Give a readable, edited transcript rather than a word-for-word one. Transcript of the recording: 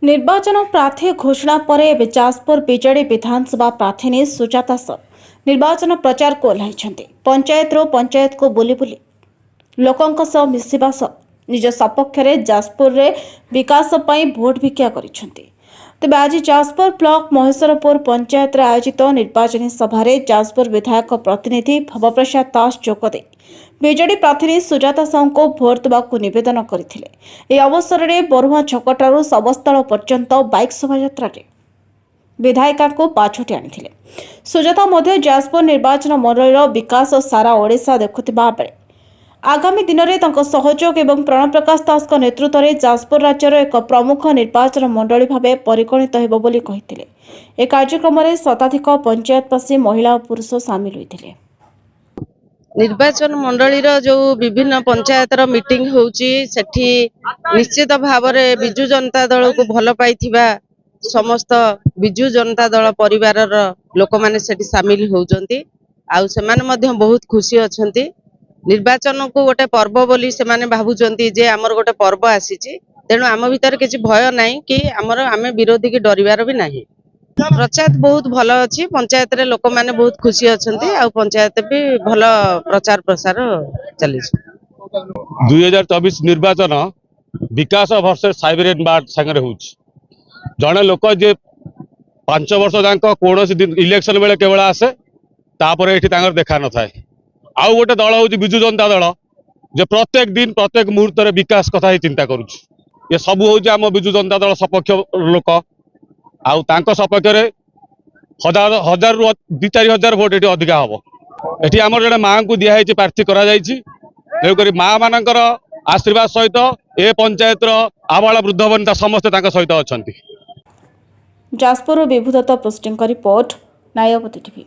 निर्वाचन प्रार्थी घोषणा पर जाजपुर बीजेडी विधानसभा प्रार्थी सुजाता सर निर्वाचन प्रचार को ओह्लाई पंचायत पंचायत को बुली बुली लोकों सह मिसिबा सह निज सपक्ष में जाजपुर रे विकास पई भोट भिक्षा करिसेंती। तेबे आज जाजपुर ब्लॉक महेश्वरपुर पंचायत रे आयोजित निर्वाचन सभा जाजपुर विधायक प्रतिनिधि भवप्रसाद दास जोगदे बीजेडी प्रार्थी सुजाता साहू को भोट देवाक निवेदन करते। अवसर में बरुआ छकटारू सबस्थल पर्यंत बाइक शोभायात्रा विधायिका को पाछोटी आनी सुजाता मध्य जाजपुर निर्वाचन मंडल विकास सारा ओडिशा देखुथिबा बेले आगामी दिन में सहयोग एवं प्रण प्रकाश दास नेतृत्व में जाजपुर राज्यर एक प्रमुख निर्वाचन मंडली भाव परिगणित होबोली कहिथिले। ए कार्यक्रम में शताधिक पंचायतवासी महिला और पुरुष सामिल होते। निर्वाचन मंडली जो विभिन्न पंचायतर मीटिंग होउची सेठी निश्चित भाव में बिजु जनता दल को भल पाइथिबा समस्त बिजु जनता दल परिवार लोक माने सेठी सामिल होउचंती। आउ सेमाने मध्य बहुत खुशी अछंती। निर्वाचन को गोटे पर्व बोली से माने भाबुचंती जे हमर गोटे पर्व आसीची तेणु आम भीतर किसी भय नाही कि हमर आमे विरोधी की डरिवार भी नाही। प्रचार बहुत भल अच्छी पंचायत रे लोक माने बहुत खुशी अछंती आ पंचायत भी भल प्रचार प्रसार चली। 2024 निर्वाचन विकास वर्सेस साइबरेन बार्ड संगे होउछ। जणे लोक जे 5 वर्ष जांक कोनोसी दिन इलेक्शन बेले केवल आसे तापर एठी तांगर देखा न थाए। आउ गोटे दल हूँ बिजु जनता दल जे प्रत्येक दिन प्रत्येक मुहूर्त विकास कथा ही चिंता करुछ। ये सब हूँ आम बिजु जनता दल सपक्ष लोक आउ तांको सपक्ष रे हजार रु 2-4 हजार भोट ये अधिका हम ये आम जड़े माँ को दिखाई प्रार्थी कर माँ मानकर आशीर्वाद सहित ए पंचायत आबाल वृद्ध वनिता समस्ते सहित अच्छा। जाजपुर विभुदत्त पोस्टिंग रिपोर्ट नायपति टीवी।